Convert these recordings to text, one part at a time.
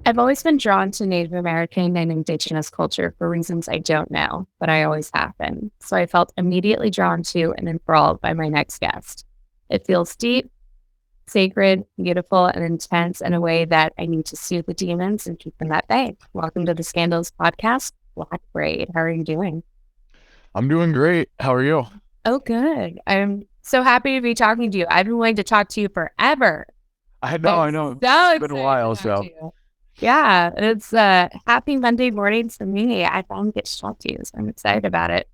I've always been drawn to Native American and indigenous culture for reasons I don't know, but I always have been. So I felt immediately drawn to and enthralled by my next guest. It feels deep, sacred, beautiful, and intense in a way that I need to soothe the demons and keep them at bay. Welcome to the Scandalous podcast, Blackbraid. How are you doing? I'm doing great. How are you? Oh, good. I'm so happy to be talking to you. I've been wanting to talk to you forever. I I'm know. so It's been a excited to while, talk to so you. Yeah, it's happy Monday morning to me. I finally get to talk to you, so I'm excited about it.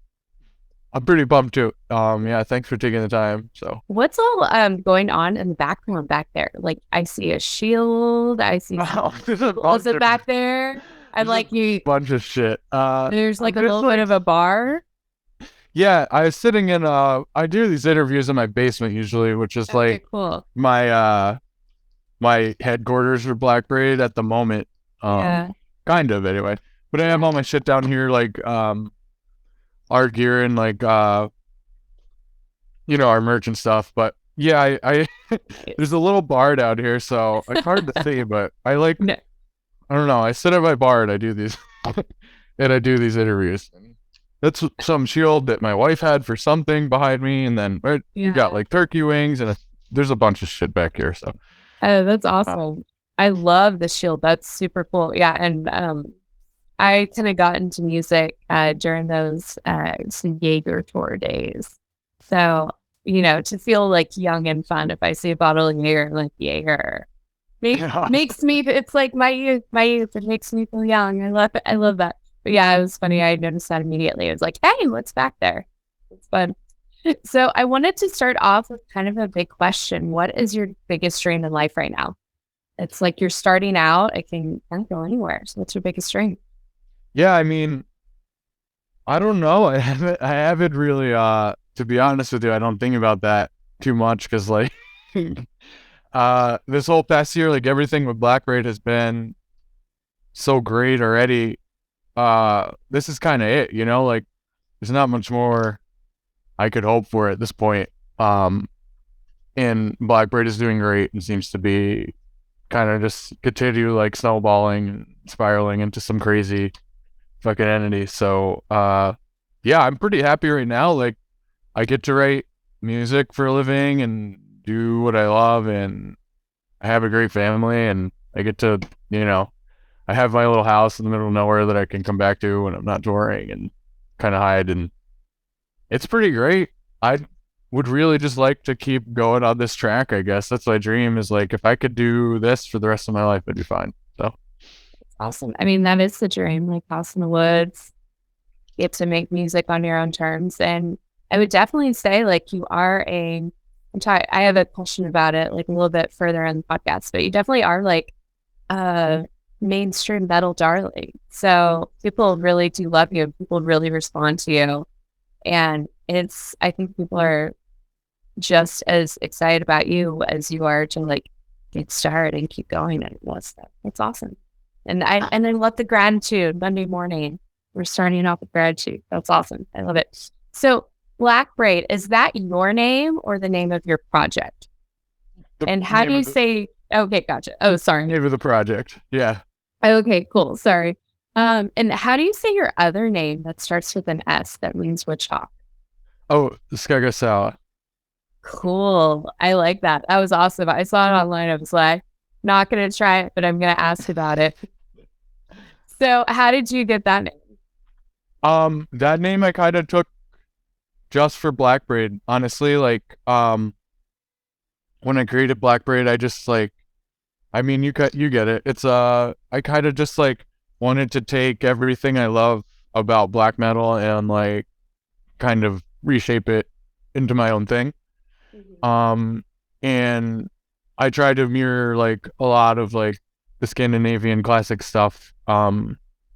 I'm pretty pumped too. Yeah, thanks for taking the time. So, What's all going on in the background back there? Like I see a shield, I see some wow, there's a was bunch it of back there? I'm there's a like you bunch of shit. there's like I'm a just little bit like, of a bar. yeah, I was sitting in I do these interviews in my basement usually, which is Okay, like cool. my my headquarters for Blackbraid at the moment. Yeah. Kind of anyway. But I have all my shit down here, like art gear and like our merch and stuff. But yeah, I there's a little bar down here, so it's hard to see, but No, I don't know. I sit at my bar and I do these and I do these interviews. That's some shield that my wife had for something behind me, and then we got yeah. like turkey wings and there's a bunch of shit back here. So Oh, that's uh, awesome. I love the shield. That's super cool. Yeah, and I kind of got into music during those some Jaeger tour days. So, to feel like young and fun, if I see a bottle of Jaeger, I'm like Jaeger yeah, makes me. It's like my youth. My youth. It makes me feel young. I love it. I love that. But yeah, it was funny. I noticed that immediately. I was like, "Hey, what's back there?" It's fun. So I wanted to start off with kind of a big question. What is your biggest dream in life right now? It's like you're starting out. I can kind of go anywhere. So what's your biggest dream? yeah. I mean, I don't know. I haven't really. To be honest with you, I don't think about that too much because like this whole past year, like everything with Blackbraid has been so great already. This is kind of it, like there's not much more I could hope for at this point. Um, and Blackbraid is doing great and seems to be kind of just continue like snowballing and spiraling into some crazy fucking entity. So, yeah, I'm pretty happy right now. Like, I get to write music for a living and do what I love, and I have a great family, and I get to, you know, I have my little house in the middle of nowhere that I can come back to when I'm not touring and kind of hide, and it's pretty great. I would really just like to keep going on this track. I guess that's my dream. Is like if I could do this for the rest of my life, I'd be fine. So Awesome. I mean, that is the dream, like house in the woods, get to make music on your own terms. And I would definitely say like you are I have a question about it like a little bit further in the podcast, but you definitely are like a mainstream metal darling. So people really do love you. People really respond to you. And I think people are just as excited about you as you are to like get started and keep going and all that stuff. It's awesome. And I love the gratitude Monday morning. We're starting off with gratitude. That's awesome. I love it. So Black Braid, is that your name or the name of your project? the And how do name you of the say okay, gotcha. Oh, sorry. name of the project, yeah. Okay, cool. Sorry. And how do you say your other name that starts with an S that means witch hawk? Oh, Skagasawa. Cool. I like that. That was awesome. I saw it online. I was like, not gonna try it, but I'm gonna ask about it. So how did you get that name? That name I kind of took just for Blackbraid. Honestly, like when I created Blackbraid, I just like I mean, you get it. It's I kind of just like wanted to take everything I love about black metal and like kind of reshape it into my own thing. Mhm. Um, and I tried to mirror like a lot of like the Scandinavian classic stuff.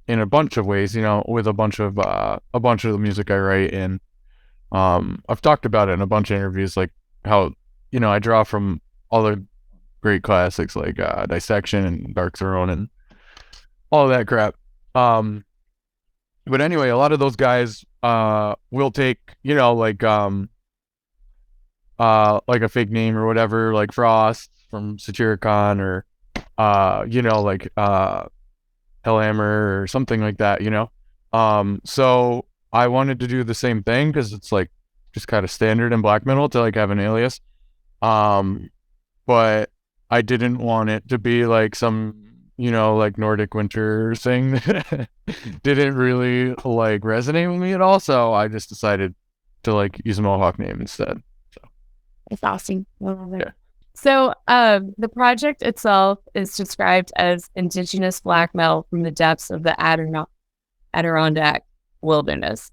In a bunch of ways, with a bunch of the music I write, and I've talked about it in a bunch of interviews, like how I draw from all the great classics like Dissection and Dark Throne and all that crap. Um, but anyway, a lot of those guys will take like a fake name or whatever, like Frost from Satyricon or like Hellhammer or something like that, So I wanted to do the same thing because it's like just kind of standard in black metal to like have an alias. Um, but I didn't want it to be like some, like Nordic winter thing that didn't really like resonate with me at all. So I just decided to like use a Mohawk name instead. So It's awesome. I love it. yeah. So, the project itself is described as indigenous black metal from the depths of the Adirondack wilderness.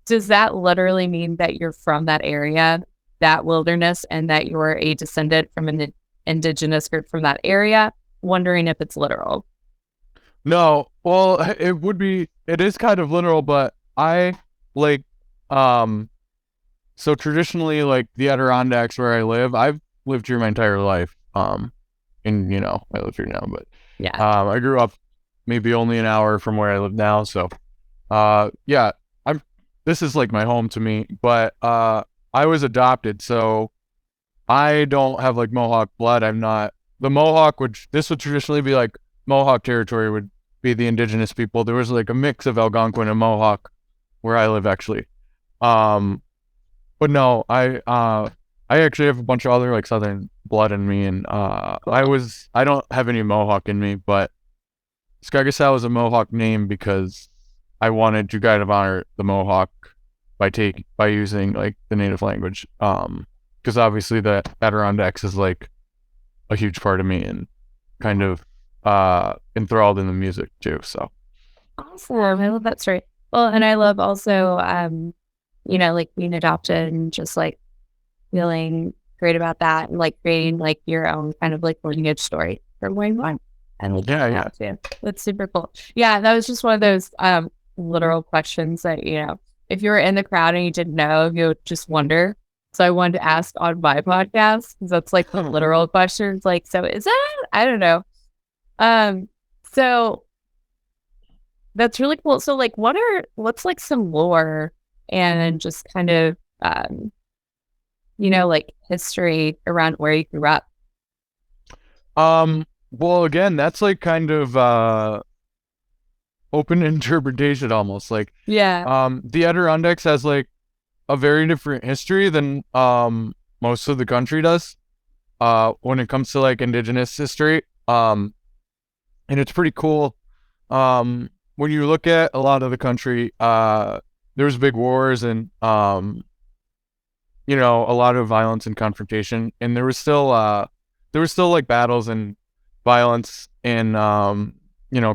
Does that literally mean that you're from that area, that wilderness, and that you're a descendant from an indigenous group from that area? Wondering if it's literal. No, well, it is kind of literal, but I like, so traditionally, like the Adirondacks where I live, I've lived here my entire life. And I live here now, but Yeah. I grew up maybe only an hour from where I live now. So, yeah, this is like my home to me, but, I was adopted. So I don't have like Mohawk blood. I'm not the Mohawk, this would traditionally be like Mohawk territory would be the indigenous people. There was like a mix of Algonquin and Mohawk where I live actually. Um, but no, I actually have a bunch of other like Southern blood in me, and I don't have any Mohawk in me, but Skagisau is a Mohawk name because I wanted to kind of honor the Mohawk by using like the native language. Because obviously the Adirondacks is like a huge part of me and kind of enthralled in the music too. So Awesome. I love that story. Well, and I love also, like being adopted and just like feeling great about that and like creating like your own kind of like lineage story from where you are. And like yeah. too. That's super cool. Yeah, that was just one of those literal questions that, if you were in the crowd and you didn't know, you would just wonder. So I wanted to ask on my podcast because that's like the literal questions. Like, so is that? I don't know. So that's really cool. So like, what's like some lore and just kind of, like history around where you grew up? Well, again, that's like kind of open interpretation almost. Like, Yeah. the Adirondacks has like a very different history than most of the country does. When it comes to like indigenous history. And it's pretty cool. When you look at a lot of the country, there's big wars and a lot of violence and confrontation, and there was still like battles and violence and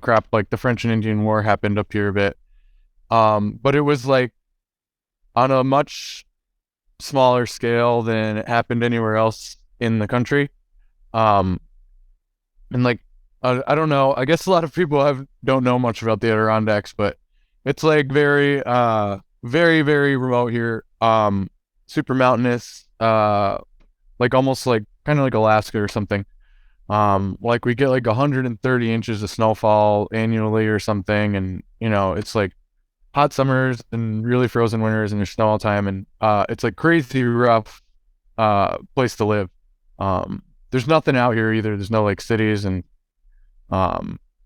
crap like the French and Indian War happened up here a bit. But it was like on a much smaller scale than it happened anywhere else in the country. And like I don't know. I guess a lot of people don't know much about the Adirondacks, but it's like very very very remote here. Super mountainous. Like almost like kind of like Alaska or something. Like we get like 130 inches of snowfall annually or something, and it's like hot summers and really frozen winters and there's snow all the time, and it's like crazy rough place to live. There's nothing out here either. There's no like cities, and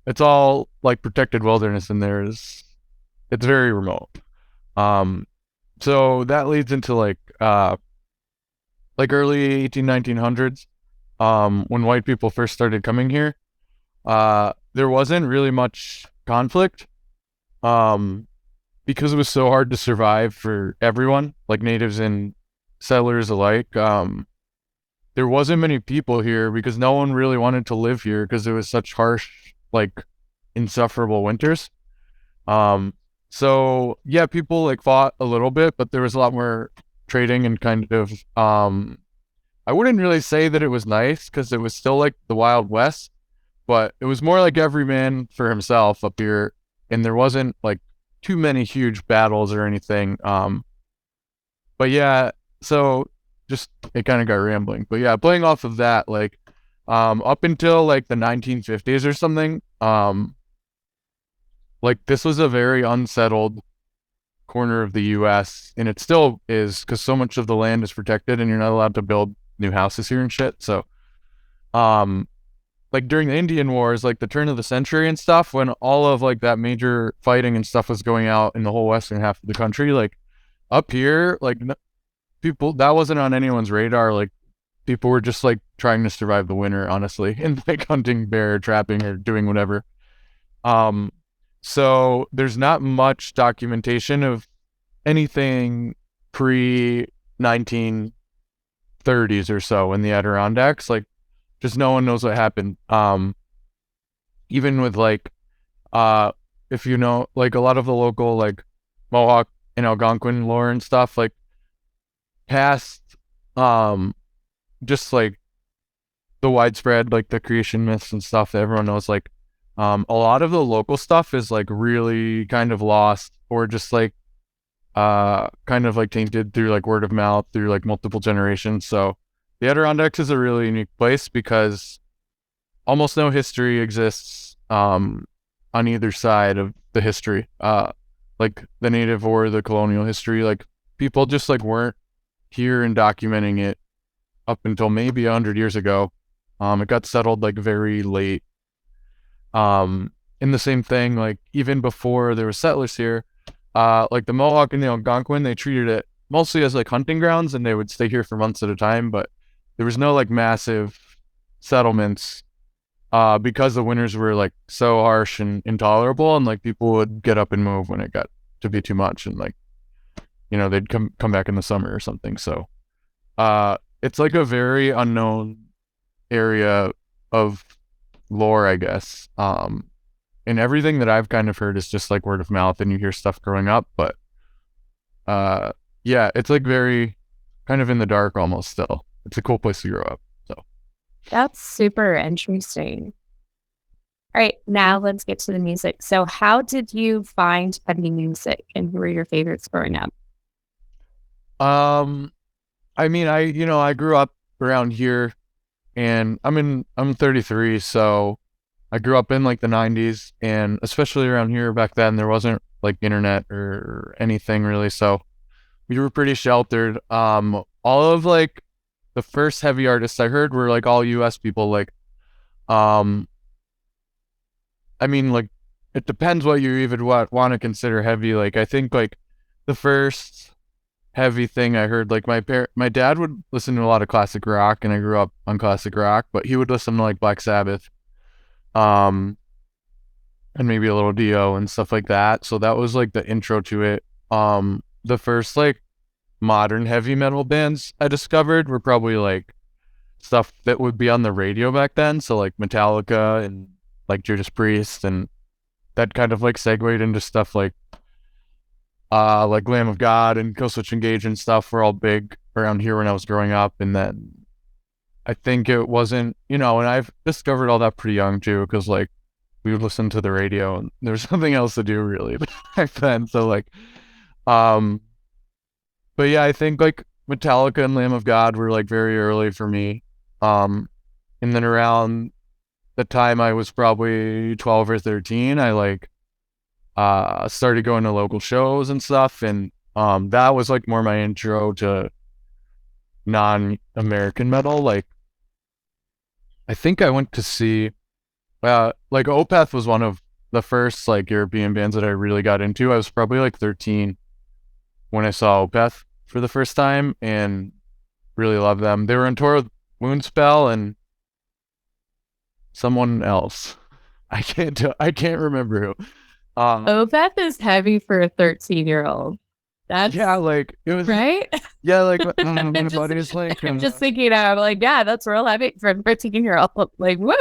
it's all like protected wilderness, and it's very remote. So that leads into like early 1900s, when white people first started coming here. There wasn't really much conflict, because it was so hard to survive for everyone, like natives and settlers alike. There wasn't many people here because no one really wanted to live here because it was such harsh, like insufferable winters. So yeah, people like fought a little bit, but there was a lot more trading and kind of, I wouldn't really say that it was nice because it was still like the Wild West, but it was more like every man for himself up here, and there wasn't like too many huge battles or anything. But yeah, so just it kind of got rambling. But yeah, playing off of that, like up until like the 1950s or something, like this was a very unsettled corner of the US, and it still is because so much of the land is protected and you're not allowed to build new houses here and shit. So like during the Indian Wars, like the turn of the century and stuff, when all of like that major fighting and stuff was going out in the whole western half of the country, like up here, like people that wasn't on anyone's radar. Like people were just like trying to survive the winter, honestly, and like hunting bear, trapping, or doing whatever. Um, so there's not much documentation of anything pre 1930s or so in the Adirondacks. Like just no one knows what happened. Even with like if you know like a lot of the local like Mohawk and Algonquin lore and stuff, like past just like the widespread like the creation myths and stuff that everyone knows, like a lot of the local stuff is like really kind of lost or just like kind of like tainted through like word of mouth through like multiple generations. So the Adirondacks is a really unique place because almost no history exists on either side of the history, like the native or the colonial history. Like people just like weren't here and documenting it up until maybe 100 years ago. It got settled like very late. In the same thing, like even before there were settlers here, like the Mohawk and the Algonquin, they treated it mostly as like hunting grounds, and they would stay here for months at a time. But there was no like massive settlements, because the winters were like so harsh and intolerable, and like people would get up and move when it got to be too much, and like they'd come back in the summer or something. So it's like a very unknown area of lore, I guess. And everything that I've kind of heard is just like word of mouth, and you hear stuff growing up. But yeah, it's like very kind of in the dark almost still. It's a cool place to grow up. So That's super interesting. All right, now let's get to the music. So how did you find heavy music, and who were your favorites growing up? I mean, I grew up around here, and I'm 33, so I grew up in like the 90s, and especially around here back then there wasn't like internet or anything really, so we were pretty sheltered. All of like the first heavy artists I heard were like all US people. Like um I mean, like it depends what you even want to consider heavy. Like I think like the first heavy thing I heard, like my dad would listen to a lot of classic rock, and I grew up on classic rock, but he would listen to like Black Sabbath, um, and maybe a little Dio and stuff like that. So that was like the intro to it. The first like modern heavy metal bands I discovered were probably like stuff that would be on the radio back then. So like Metallica and like Judas Priest, and that kind of like segued into stuff like Lamb of God and Killswitch Engage and stuff were all big around here when I was growing up. And then I think it wasn't, and I've discovered all that pretty young too, because like we would listen to the radio and there was nothing else to do really back then. So like, but yeah, I think like Metallica and Lamb of God were like very early for me. And then around the time I was probably 12 or 13, I like started going to local shows and stuff, and that was like more my intro to non-American metal. Like I think I went to see like Opeth was one of the first like European bands that I really got into. I was probably like 13 when I saw Opeth for the first time, and really loved them. They were on tour with Moonspell and someone else. I can't remember who. Opeth is heavy for a 13-year-old. That's Yeah, like it was right. Yeah, like my buddy's like I'm just thinking, I'm like, yeah, that's real heavy for a 13-year-old. Like, woo.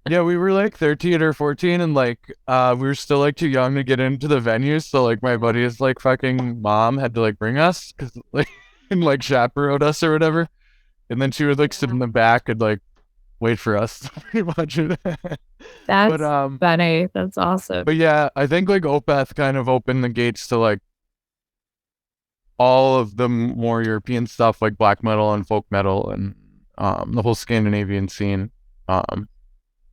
yeah, we were like 13 or 14, and like we were still like too young to get into the venues, so like my buddy's like fucking mom had to like bring us, cause like and like chaperone us or whatever, and then she would like sit in the back and like wait for us to pretty much. That's But funny. That's awesome. but yeah, I think like Opeth kind of opened the gates to like all of the more European stuff, like black metal and folk metal, and the whole Scandinavian scene.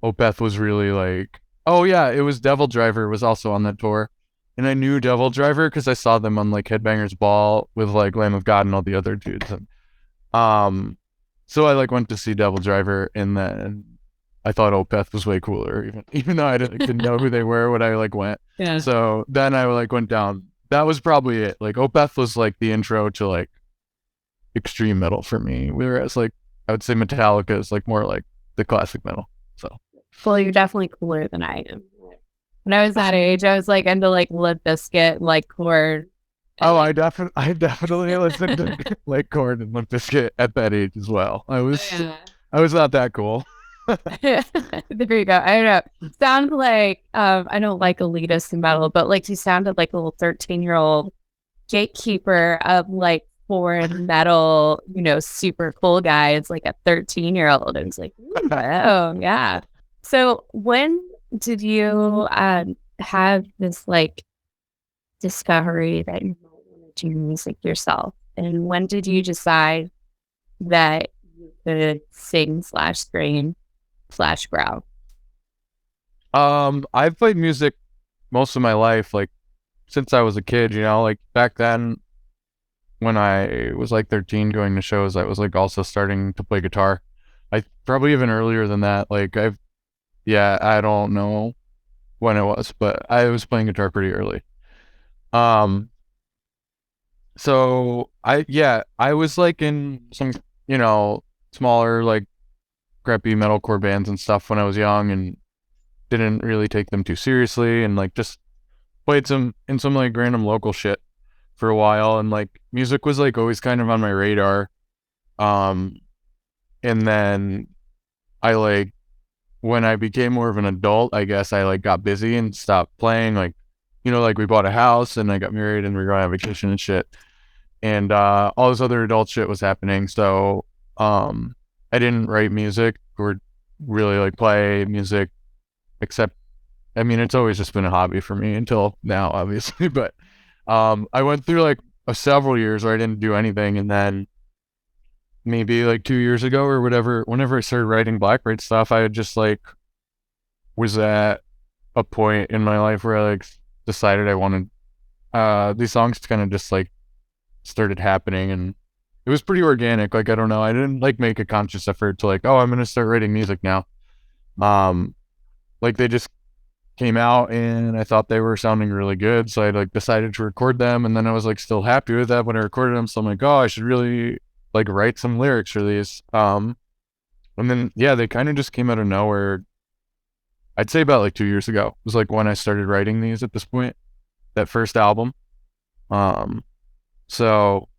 Opeth was really like, oh yeah, it was Devil Driver was also on that tour, and I knew Devil Driver because I saw them on like Headbangers Ball with like Lamb of God and all the other dudes, and so I like went to see Devil Driver, and then I thought Opeth was way cooler, even though I didn't know who they were when I like went. Yeah. So then I like went down. That was probably it. Like Opeth was like the intro to like extreme metal for me, whereas like I would say Metallica is like more like the classic metal. So Well, you're definitely cooler than I am. When I was that age, I was like into like Limp Bizkit, like Korn. oh, I definitely listened to like Korn and Limp Bizkit at that age as well. Yeah. I was not that cool. There you go. I don't know. Sound like I don't like elitist in metal, but like you sounded like a little 13-year-old gatekeeper of like foreign metal, super cool guy. It's like a 13-year-old. And it's like, oh yeah. So when did you have this like discovery that you might want to do music yourself? And when did you decide that you could sing / scream / growl? I've played music most of my life, like since I was a kid, like back then when I was like 13 going to shows, I was like also starting to play guitar. I probably even earlier than that. Like I don't know when it was, but I was playing guitar pretty early. Um, so I was like in some, smaller like crappy metalcore bands and stuff when I was young and didn't really take them too seriously and like just played some in some like random local shit for a while and like music was like always kind of on my radar. Um, and then I like when I became more of an adult, I guess I like got busy and stopped playing. Like, like we bought a house and I got married and we were going on vacation and shit. And all this other adult shit was happening. So I didn't write music or really like play music, except I mean it's always just been a hobby for me until now, obviously. But I went through like several years where I didn't do anything, and then maybe like 2 years ago or whatever, whenever I started writing Blackbraid stuff, I had just like was at a point in my life where I like decided I wanted these songs kind of just like started happening, and it was pretty organic. Like I don't know, I didn't like make a conscious effort to like, oh, I'm gonna start writing music now. Um, like they just came out and I thought they were sounding really good, so I like decided to record them, and then I was like still happy with that when I recorded them, so I'm like, oh, I should really like write some lyrics for these. And then yeah, they kind of just came out of nowhere. I'd say about like 2 years ago was like when I started writing these at this point, that first album. Um, so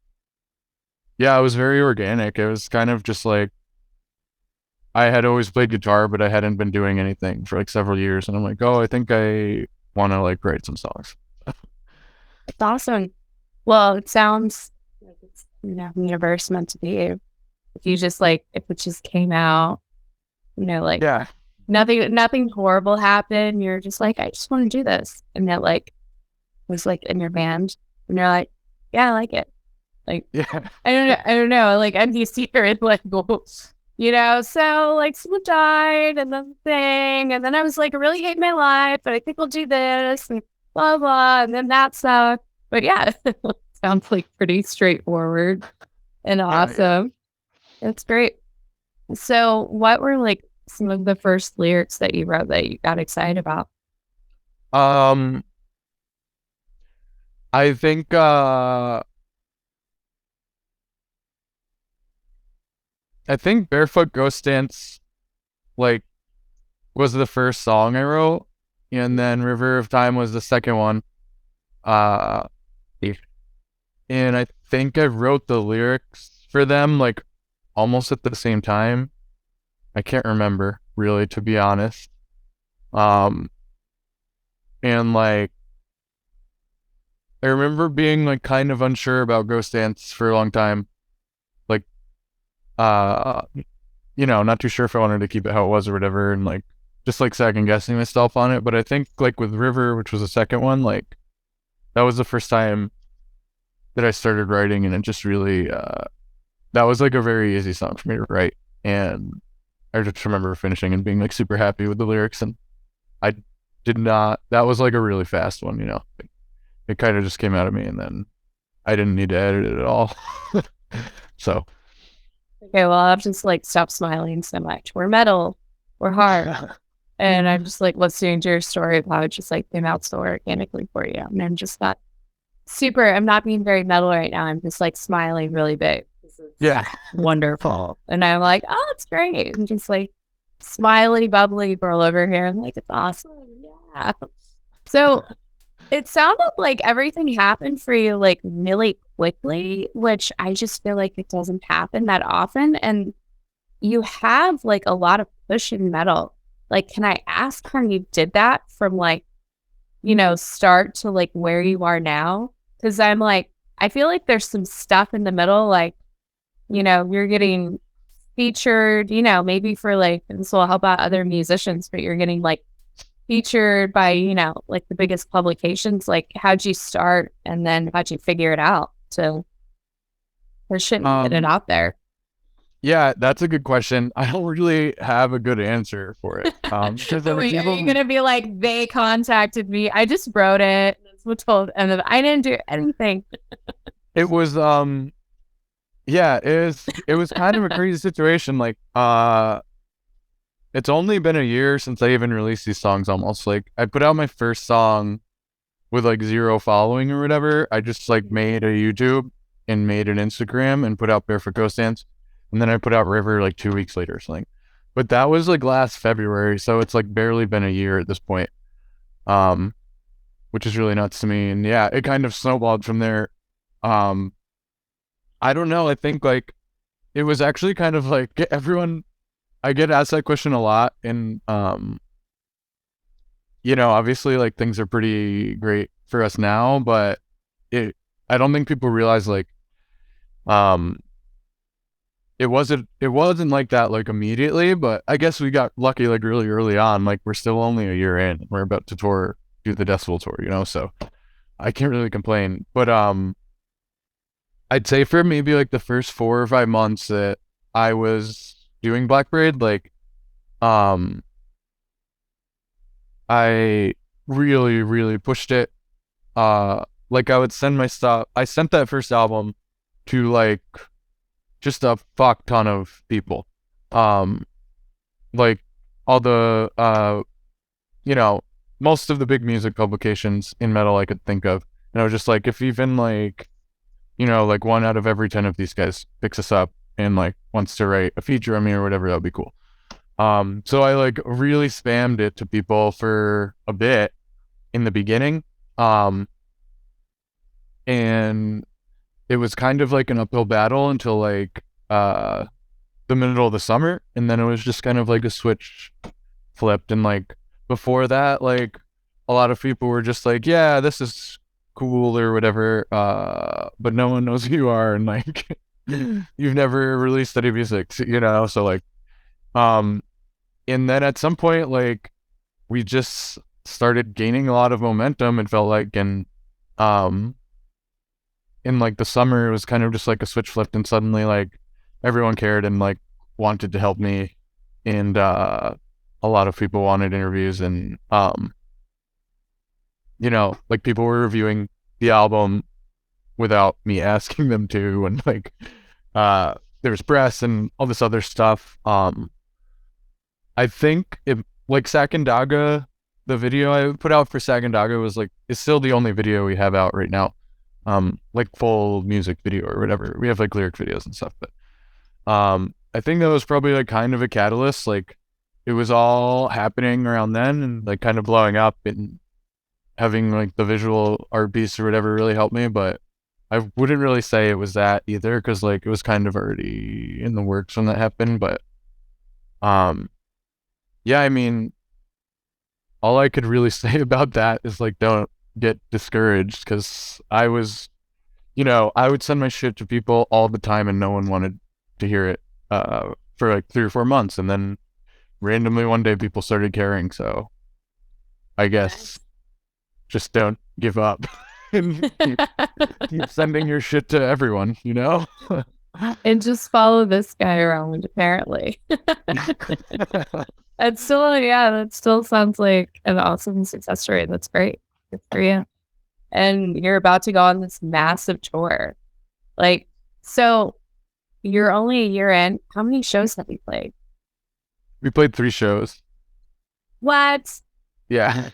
yeah, it was very organic. It was kind of just like I had always played guitar, but I hadn't been doing anything for like several years, and I'm like, oh, I think I want to like write some songs. It's awesome. Well, it sounds like it's, universe meant to be. If you just like, if it just came out, like Yeah, nothing horrible happened. You're just like, I just want to do this. And that like was like in your band and you're like, yeah, I like it. Like, yeah, I don't know. Like NBC or like, so like someone died and then thing. And then I was like, I really hate my life, but I think I'll do this and blah, blah. And then that's, but yeah, sounds like pretty straightforward and awesome. That's great. So what were like some of the first lyrics that you wrote that you got excited about? Um, I think Barefoot Ghost Dance like was the first song I wrote, and then River of Time was the second one. Uh, and I think I wrote the lyrics for them like almost at the same time. I can't remember really, to be honest. Um, and like I remember being like kind of unsure about Ghost Dance for a long time. Like, uh, not too sure if I wanted to keep it how it was or whatever, and like just like second guessing myself on it. But I think like with River, which was the second one, like that was the first time that I started writing, and it just really that was like a very easy song for me to write, and I just remember finishing and being like super happy with the lyrics, and I did not. That was like a really fast one, It kind of just came out of me, and then I didn't need to edit it at all. So Okay, well, I'll just like stop smiling so much. We're metal. were hard. And I'm just like listening to your story of how it just like came out so organically for you. And I'm just not I'm not being very metal right now. I'm just like smiling really big. Yeah. Wonderful. And I'm like, oh, it's great. I'm just like smiley, bubbly girl over here. I'm like, it's awesome. Yeah. So it sounded like everything happened for you like really quickly, which I just feel like it doesn't happen that often. And you have like a lot of push in metal. Like, can I ask how you did that from like, start to like where you are now? Because I'm like, I feel like there's some stuff in the middle, like, you're getting featured, maybe for like, this will help out other musicians, but you're getting like featured by, like the biggest publications. Like, how'd you start and then how'd you figure it out to push it and get it out there? Yeah, that's a good question. I don't really have a good answer for it. Because Wait, are you gonna be like, they contacted me? I just wrote it. That's what told, and then I didn't do anything. It was yeah, it was kind of a crazy situation. Like it's only been a year since I even released these songs almost. Like I put out my first song with like 0 following or whatever. I just like made a YouTube and made an Instagram and put out Barefoot Ghost Dance. And then I put out River like 2 weeks later or something. But that was like last February, so it's like barely been a year at this point. Which is really nuts to me. And yeah, it kind of snowballed from there. I don't know. I think like it was actually kind of like everyone, I get asked that question a lot. And, obviously like things are pretty great for us now, but I don't think people realize like, um, it wasn't like that like immediately, but I guess we got lucky like really early on. Like we're still only a year in. We're about to do the Decibel Tour, so I can't really complain. But I'd say for maybe like the first 4 or 5 months that I was doing Blackbraid, like I really, really pushed it. Like I would send my stuff. I sent that first album to like just a fuck ton of people. Like all the most of the big music publications in metal I could think of. And I was just like, if even like, like 1 out of every 10 of these guys picks us up and like wants to write a feature on me or whatever, that would be cool. So I like really spammed it to people for a bit in the beginning. And it was kind of like an uphill battle until like the middle of the summer, and then it was just kind of like a switch flipped. And like before that, like a lot of people were just like, yeah, this is cool or whatever, but no one knows who you are, and like you've never released any music, so like and then at some point like we just started gaining a lot of momentum, it felt like. And in like the summer it was kind of just like a switch flipped, and suddenly like everyone cared and like wanted to help me. And a lot of people wanted interviews, and like people were reviewing the album without me asking them to, and like there was press and all this other stuff. I think it like Sakandaga, the video I put out for Sakandaga was like, it's still the only video we have out right now. Like full music video or whatever. We have like lyric videos and stuff, but I think that was probably like kind of a catalyst. Like it was all happening around then and like kind of blowing up, and having like the visual art piece or whatever really helped me. But I wouldn't really say it was that either, because like it was kind of already in the works when that happened. But yeah, I mean, all I could really say about that is like, don't get discouraged, because I was, I would send my shit to people all the time and no one wanted to hear it for like 3 or 4 months, and then randomly one day people started caring. So I guess just don't give up and keep sending your shit to everyone, And just follow this guy around, apparently. That still sounds like an awesome success story. That's great. Good for you. And you're about to go on this massive tour. Like, so you're only a year in. How many shows have you played? We played 3 shows. What? Yeah.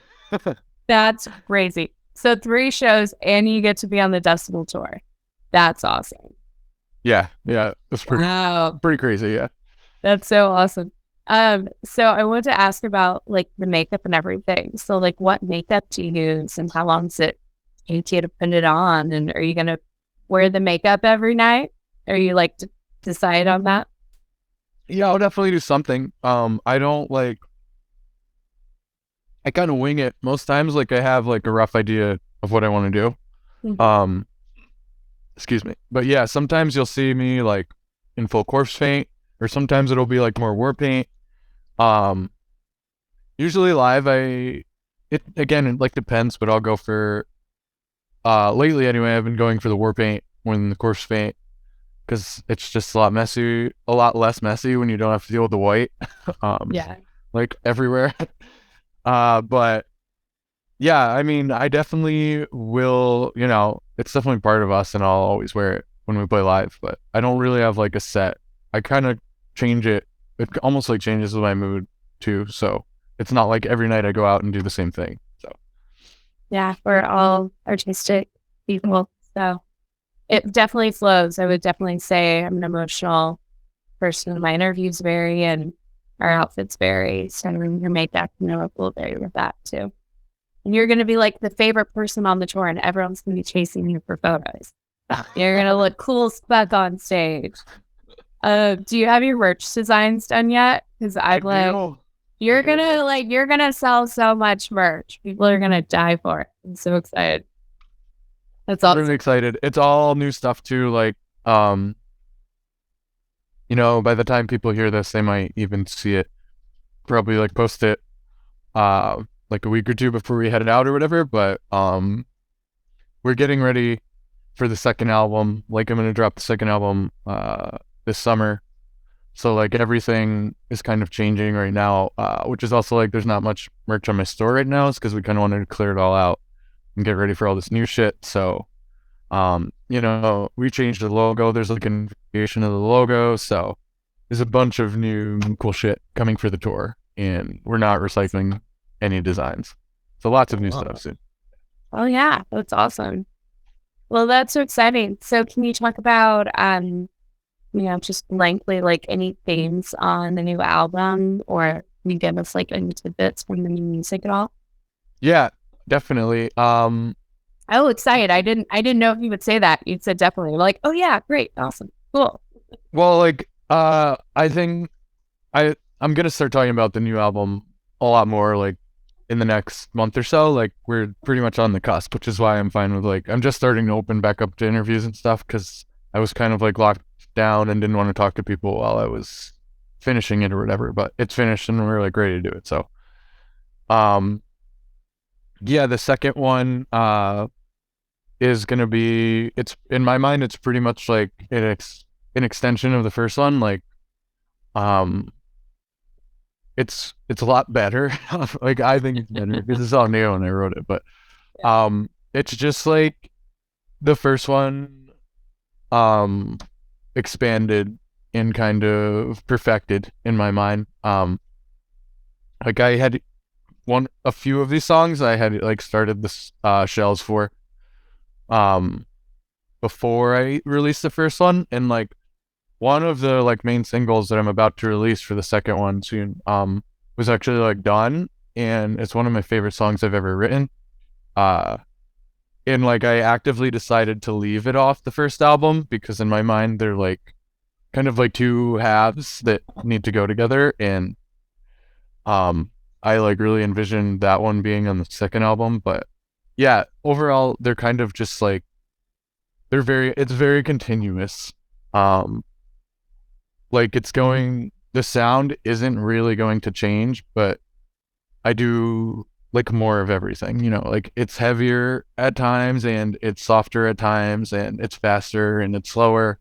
That's crazy. So 3 shows and you get to be on the Decibel Tour. That's awesome. Yeah. It's Wow. pretty crazy. Yeah. That's so awesome. So I wanted to ask about like the makeup and everything. So like what makeup do you use and how long does it take you to put it on? And are you gonna wear the makeup every night? Are you like to decide on that? Yeah, I'll definitely do something. I don't like, I kind of wing it most times. Like I have like a rough idea of what I want to do. Mhm. Excuse me. But yeah, sometimes you'll see me like in full corpse paint, or sometimes it'll be like more war paint. Um, Usually live, it again, it like depends, but I'll go for, lately anyway, I've been going for the war paint more than the corpse paint because it's just a lot less messy when you don't have to deal with the white, um, Yeah. like everywhere. But yeah, I mean, I definitely will, it's definitely part of us and I'll always wear it when we play live, but I don't really have like a set. I kind of change it. It almost like changes with my mood too. So it's not like every night I go out and do the same thing. So Yeah, we're all artistic people. So it definitely flows. I would definitely say I'm an emotional person. My interviews vary and our outfits vary. So your makeup, will vary with that too. And you're going to be like the favorite person on the tour and everyone's going to be chasing you for photos. You're going to look cool as fuck on stage. Do you have your merch designs done yet? Because I'd like, you're gonna sell so much merch. People are gonna die for it. I'm so excited. That's I'm awesome. really excited. It's all new stuff too. Like, by the time people hear this, they might even see it. Probably like post it, like a week or two before we headed out or whatever. But we're getting ready for the second album. Like, I'm gonna drop the second album this summer. So like everything is kind of changing right now, which is also like there's not much merch on my store right now. It's because we kind of wanted to clear it all out and get ready for all this new shit. So, we changed the logo. There's like an variation of the logo. So there's a bunch of new cool shit coming for the tour, and we're not recycling any designs. So lots of new stuff soon. Oh yeah, that's awesome. Well, that's so exciting. So can you talk about just blankly like any themes on the new album, or can you give us like any tidbits from the new music at all? Yeah, definitely. Oh, excited! I didn't know if you would say that. You said definitely. Like, oh yeah, great, awesome, cool. Well, like, I think I'm gonna start talking about the new album a lot more, like, in the next month or so. Like, we're pretty much on the cusp, which is why I'm fine with, like, I'm just starting to open back up to interviews and stuff because I was kind of like locked down and didn't want to talk to people while I was finishing it or whatever. But it's finished and we're like ready to do it. So, yeah, the second one is gonna be, it's in my mind, it's pretty much like an extension of the first one. Like, um, it's a lot better. Like, I think it's better because it's all new and I wrote it. But it's just like the first one, expanded and kind of perfected in my mind. Like, I had a few of these songs I had like started the shells for before I released the first one, and like one of the like main singles that I'm about to release for the second one soon was actually like done, and it's one of my favorite songs I've ever written. And like I actively decided to leave it off the first album because in my mind they're like kind of like two halves that need to go together, and I like really envisioned that one being on the second album. But yeah, overall they're kind of just like it's very continuous. Like the sound isn't really going to change, but I do like more of everything, like it's heavier at times and it's softer at times and it's faster and it's slower,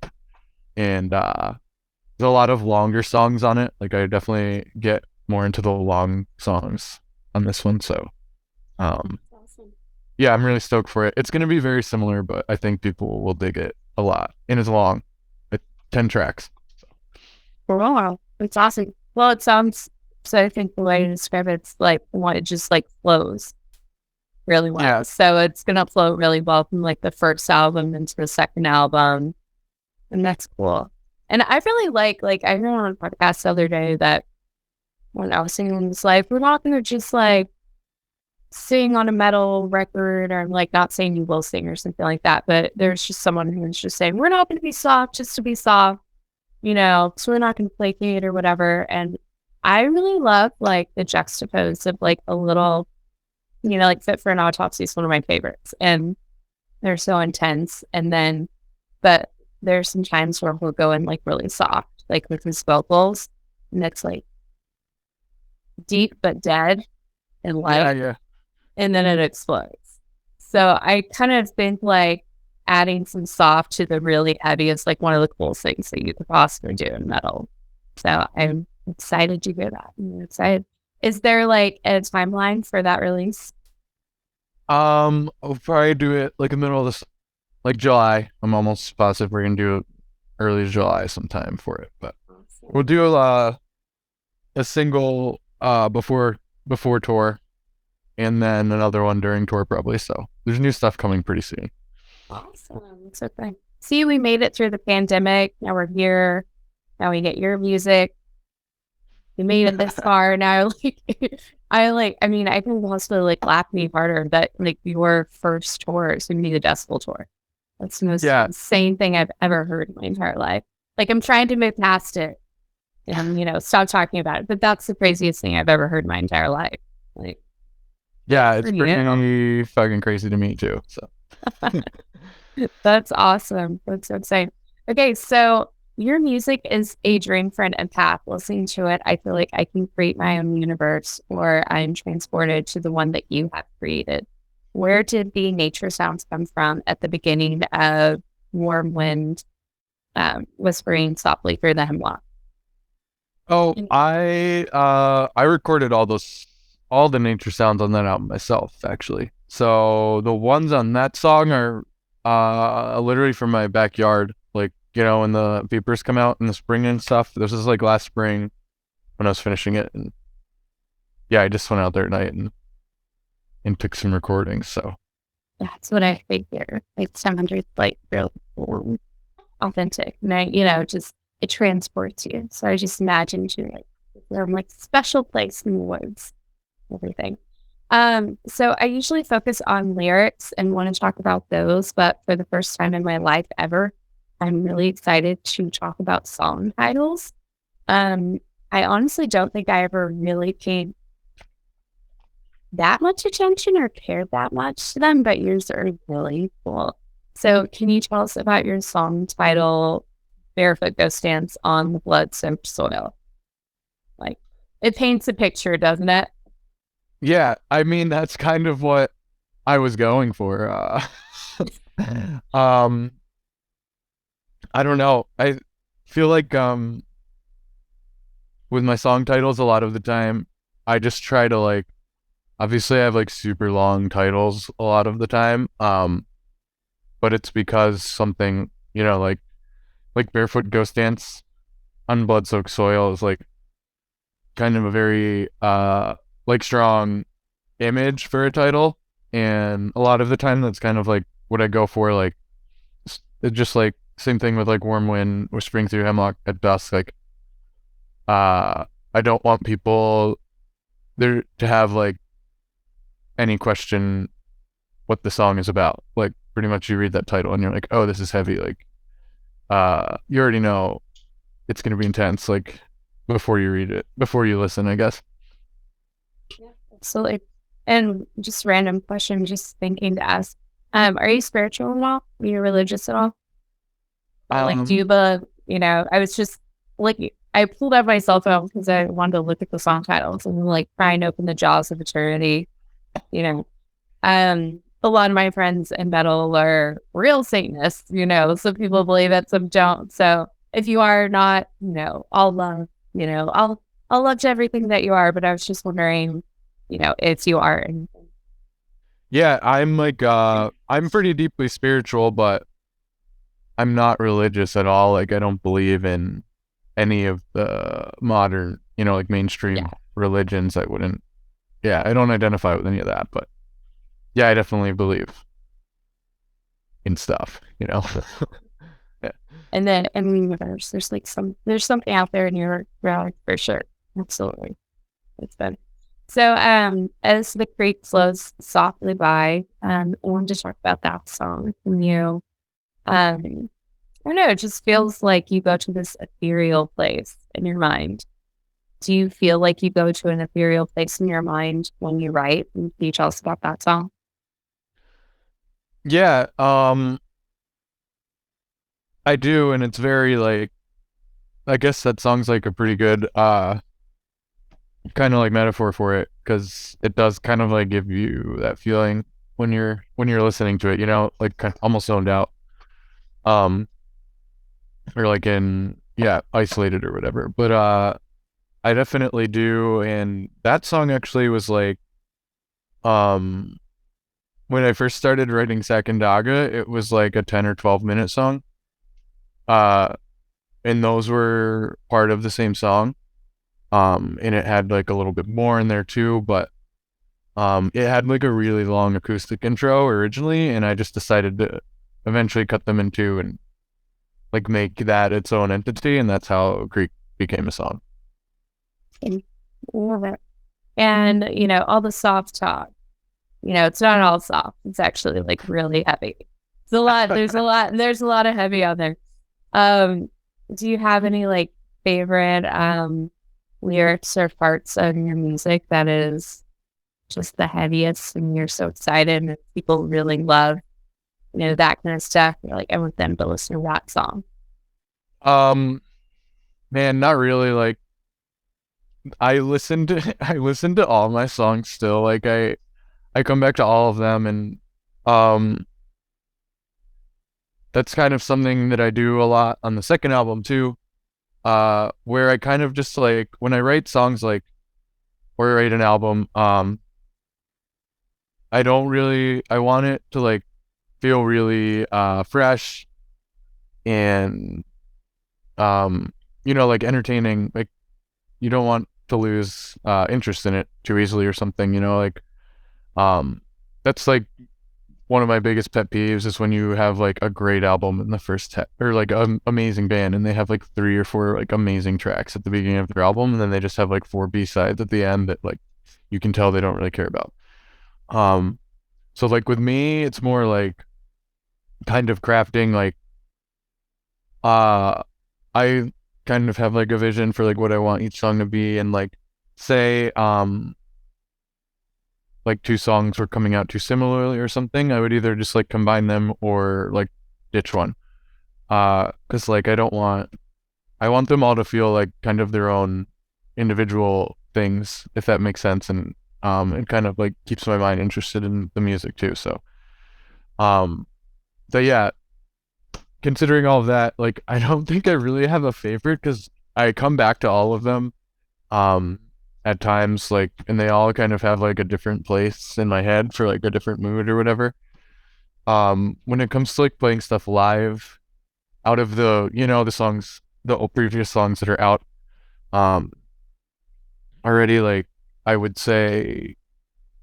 and there's a lot of longer songs on it. Like I definitely get more into the long songs on this one. So Awesome. yeah, I'm really stoked for it. It's going to be very similar, but I think people will dig it a lot, and it's long. It's 10 tracks. Wow, that's awesome. Well, it sounds So I think the way to describe it's like one, it just like flows really well. Yeah. So it's gonna flow really well from like the first album into the second album. And that's cool. And I really like I heard on a podcast the other day that when I was singing this life, we're not gonna just like sing on a metal record, or I'm like not saying you will sing or something like that, but there's just someone who's just saying, we're not gonna be soft just to be soft, so we're not gonna placate or whatever. And I really love like the juxtapose of like a little, like Fit for an Autopsy is one of my favorites. And they're so intense. And then but there's some times where we'll go in like really soft, like with his vocals, and it's like deep but dead and light, Yeah. and then it explodes. So I kind of think like adding some soft to the really heavy is like one of the coolest things that you could possibly do in metal. So I'm excited to hear that. I'm excited. Is there like a timeline for that release? I'll probably do it like in the middle of this, like July. I'm almost positive we're gonna do it early July sometime for it, but we'll do a single before tour, and then another one during tour probably. So there's new stuff coming pretty soon. Awesome. That's okay. See, we made it through the pandemic. Now we're here. Now we get your music. We made it this far. Now, I mean, I can also like laugh me harder that like your first tour is going to be the Decibel Tour. That's the most insane thing I've ever heard in my entire life. Like, I'm trying to move past it and, stop talking about it. But that's the craziest thing I've ever heard in my entire life. Like, yeah, it's pretty fucking crazy to me too. So that's awesome. That's so insane. Okay, so your music is a dream for an empath. Listening to it, I feel like I can create my own universe, or I'm transported to the one that you have created. Where did the nature sounds come from at the beginning of Warm Wind, whispering softly through the hemlock? Oh, I recorded all the nature sounds on that album myself, actually. So the ones on that song are literally from my backyard, like, when the vapors come out in the spring and stuff. This was like last spring when I was finishing it, and yeah, I just went out there at night and took some recordings. So that's what I figure. It sounds like real authentic, and it transports you. So I just imagined you like special place in the woods, everything. So I usually focus on lyrics and want to talk about those, but for the first time in my life ever, I'm really excited to talk about song titles. I honestly don't think I ever really paid that much attention or cared that much to them, but yours are really cool. So can you tell us about your song title, Barefoot Ghost Dance on the Blood-Soaked Soil? Like, it paints a picture, doesn't it? Yeah, I mean, that's kind of what I was going for. I don't know. I feel like with my song titles, a lot of the time, I just try to like, obviously I have like super long titles a lot of the time. But it's because something, like Barefoot Ghost Dance on Blood-Soaked Soil is like kind of a very like strong image for a title, and a lot of the time that's kind of like what I go for. Like it's just like same thing with like Warm Wind, whispering through hemlock at dusk. Like I don't want people there to have like any question what the song is about. Like pretty much you read that title and you're like, oh, this is heavy. Like you already know it's gonna be intense, like before you read it, before you listen, I guess. Yeah, absolutely. And just random question, just thinking to ask, are you spiritual at all? Are you religious at all? Like, do you believe, I was just like, I pulled out my cell phone because I wanted to look at the song titles and like try and open the jaws of eternity. A lot of my friends in metal are real Satanists, some people believe it, some don't. So if you are not, I'll love, I'll love to everything that you are, but I was just wondering, if you are. Yeah, I'm like, I'm pretty deeply spiritual, but I'm not religious at all. Like, I don't believe in any of the modern, like mainstream religions. I wouldn't. Yeah, I don't identify with any of that, but yeah, I definitely believe in stuff. Yeah. And then in the universe, there's something out there in your realm for sure. Absolutely. It's been. So as the creek flows softly by, I wanted to talk about that song from you. I don't know, it just feels like you go to this ethereal place in your mind. Do you feel like you go to an ethereal place in your mind when you write? And can you tell us about that song? Yeah, I do, and it's very like I guess that song's like a pretty good kind of like metaphor for it because it does kind of like give you that feeling when you're listening to it, like kind of almost zoned out, um, or like in yeah isolated or whatever. But I definitely do, and that song actually was like um when I first started writing Sakandaga, it was like a 10 or 12 minute song. Uh, and those were part of the same song. And it had like a little bit more in there too, but it had like a really long acoustic intro originally, and I just decided to eventually cut them in two and like make that its own entity, and that's how Greek became a song. And, love it. And, all the soft talk, it's not all soft. It's actually like really heavy. It's a lot. There's a lot of heavy on there. Do you have any like favorite lyrics or parts of your music that is just the heaviest and you're so excited and people really love, that kind of stuff? You're like, I want them to listen to that song. Um, Man, not really. Like I listen to all my songs still. Like I come back to all of them, and um that's kind of something that I do a lot on the second album too. Where I kind of just like when I write songs like or write an album, I want it to like feel really fresh and like entertaining. Like you don't want to lose interest in it too easily or something, like um that's like one of my biggest pet peeves is when you have like a great album in the or like an amazing band and they have like three or four like amazing tracks at the beginning of their album, and then they just have like four B-sides at the end that like you can tell they don't really care about. um so like with me it's more like kind of crafting like uh I kind of have like a vision for like what I want each song to be, and like say like two songs were coming out too similarly or something, I would either just like combine them or like ditch one. Cause like I want them all to feel like kind of their own individual things, if that makes sense. And it kind of like keeps my mind interested in the music too. Um so yeah, considering all of that, like I don't think I really have a favorite because I come back to all of them um at times, like, and they all kind of have like a different place in my head for like a different mood or whatever. When it comes to like playing stuff live, out of the songs, the previous songs that are out um already, like I would say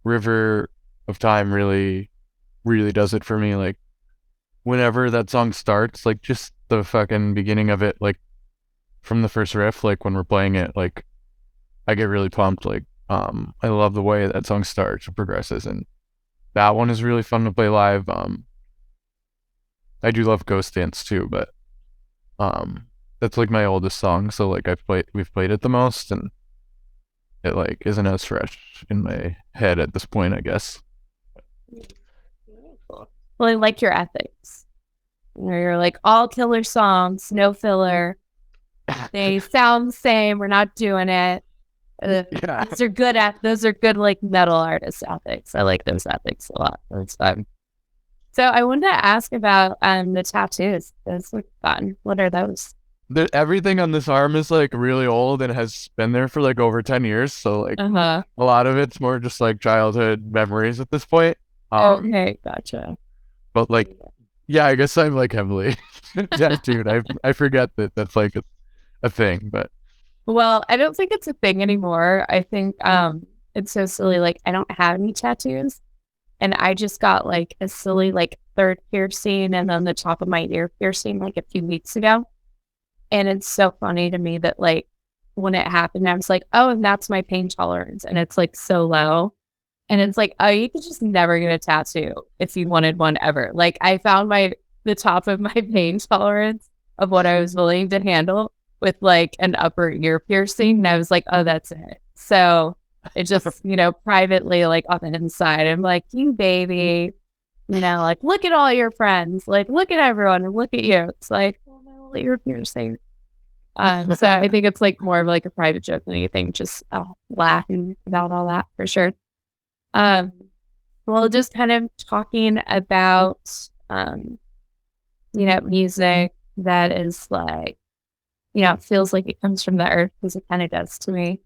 River of Time really really does it for me. Like whenever that song starts, like just the fucking beginning of it, like from the first riff, like when we're playing it, like I get really pumped. Like I love the way that song starts and progresses, and that one is really fun to play live. I do love Ghost Dance too, but that's like my oldest song, so like we've played it the most, and it like isn't as fresh in my head at this point, I guess. Well, I like your ethics. Where you're like all killer songs, no filler. They sound the same. We're not doing it. Yeah. Those are good like metal artist ethics. I like those ethics a lot. That's fun. So I wanted to ask about the tattoos. Those look fun. What are those? Everything on this arm is like really old and has been there for like over 10 years. So like Uh-huh. a lot of it's more just like childhood memories at this point. Okay, gotcha. But like, yeah, I guess I'm like heavily tattooed. I forget that that's like a thing, but Well, I don't think it's a thing anymore. I think it's so silly. Like, I don't have any tattoos, and I just got like a silly like third piercing and then the top of my ear piercing like a few weeks ago. And it's so funny to me that like when it happened, I was like, oh, and that's my pain tolerance, and it's like so low. And it's like, oh, you could just never get a tattoo if you wanted one ever. Like I found the top of my pain tolerance of what I was willing to handle with like an upper ear piercing. And I was like, oh, that's it. So it just, privately, like on the inside, I'm like, you baby, like look at all your friends, like look at everyone and look at you. It's like, well, my ear piercing. So I think it's like more of like a private joke than anything, just laughing about all that for sure. Well, just kind of talking about, music that is like, feels like it comes from the earth because it kind of does to me.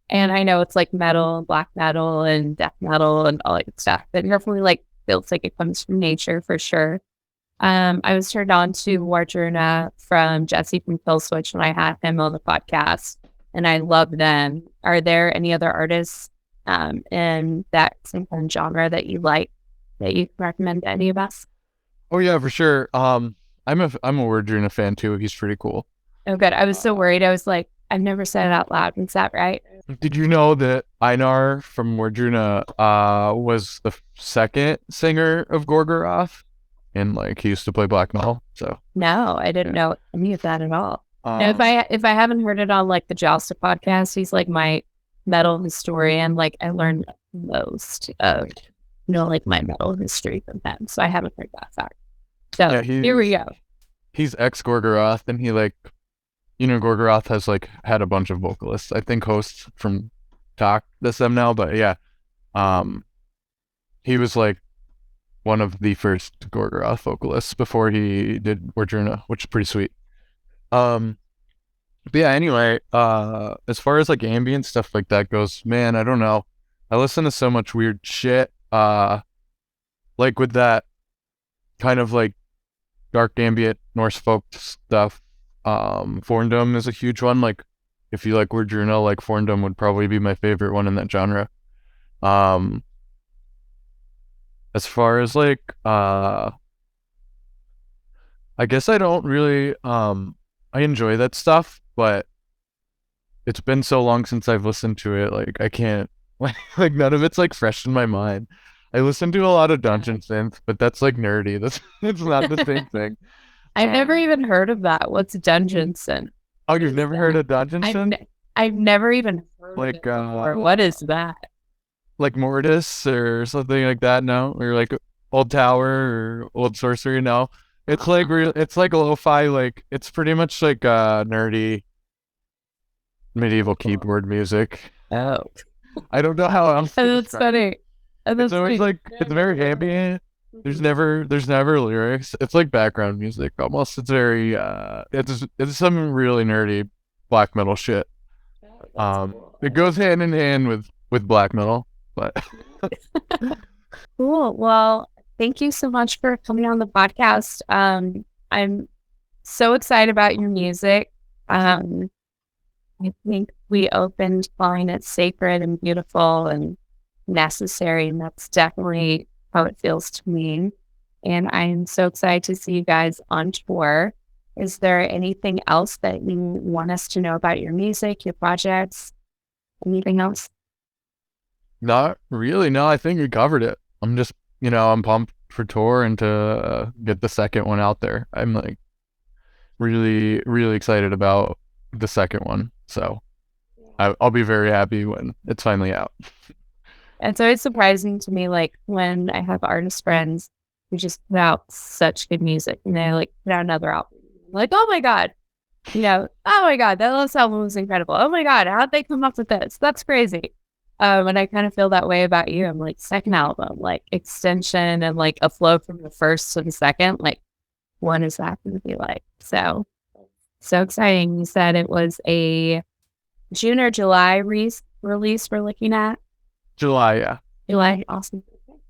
And I know it's like metal, black metal, and death metal, and all that good stuff, but it definitely like feels like it comes from nature for sure. I was turned on to Wardruna from Jesse from Kill Switch when I had him on the podcast, and I love them. Are there any other artists in that same kind of genre that you like that you can recommend to any of us? Oh yeah, for sure. I'm a Wardruna fan too. He's pretty cool. Oh, good. I was so worried. I was like, I've never said it out loud. Is that right? Did you know that Einar from Wardruna was the second singer of Gorgoroth? And like he used to play black metal. So no, I didn't know any of that at all. Now, if I haven't heard it on like the Josta podcast, he's like my metal historian. Like I learned most of like my metal history from him. So I haven't heard that fact. So yeah, here we go. He's ex Gorgoroth, and he like Gorgoroth has like had a bunch of vocalists. I think hosts from Talk this them now, but yeah. He was like one of the first Gorgoroth vocalists before he did Wardruna, which is pretty sweet. But yeah, anyway, as far as like ambient stuff like that goes, man, I don't know. I listen to so much weird shit. Like with that kind of like dark ambient Norse folk stuff. Forndom is a huge one. Like if you like Wardruna, like Forndom would probably be my favorite one in that genre. As far as like I guess I don't really I enjoy that stuff, but it's been so long since I've listened to it, like I can't like none of it's like fresh in my mind. I listen to a lot of dungeon synth, but that's like nerdy. That's it's not the same thing. I've never even heard of that. What's dungeon synth? Oh, you've never heard of dungeon synth? I've never even heard like of it. Or what is that? Like Mortis or something like that? No, or like Old Tower or Old Sorcery? No, it's like it's like lo-fi. Like it's pretty much like nerdy medieval keyboard music. Oh, I don't know how else. That's funny. It's always like it's very ambient. There's never lyrics. It's like background music almost. It's very it's some really nerdy black metal shit. It goes hand in hand with black metal, but cool. Well, thank you so much for coming on the podcast. I'm so excited about your music. I think we opened calling it sacred and beautiful and necessary, and that's definitely how it feels to me. And I'm so excited to see you guys on tour. Is there anything else that you want us to know about your music, your projects, anything else? Not really. No, I think you covered it. I'm just, I'm pumped for tour and to get the second one out there. I'm like really, really excited about the second one. So I'll be very happy when it's finally out. And so it's surprising to me, like when I have artist friends who just put out such good music and they like put out another album. Like, oh my God, oh my God, that last album was incredible. Oh my God, how'd they come up with this? That's crazy. And I kind of feel that way about you. I'm like, second album, like extension and like a flow from the first to the second. Like, what is that going to be like? So exciting. You said it was a June or July release we're looking at? July, yeah. July, awesome.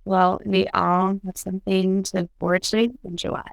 Well, we all have something to forward to in July.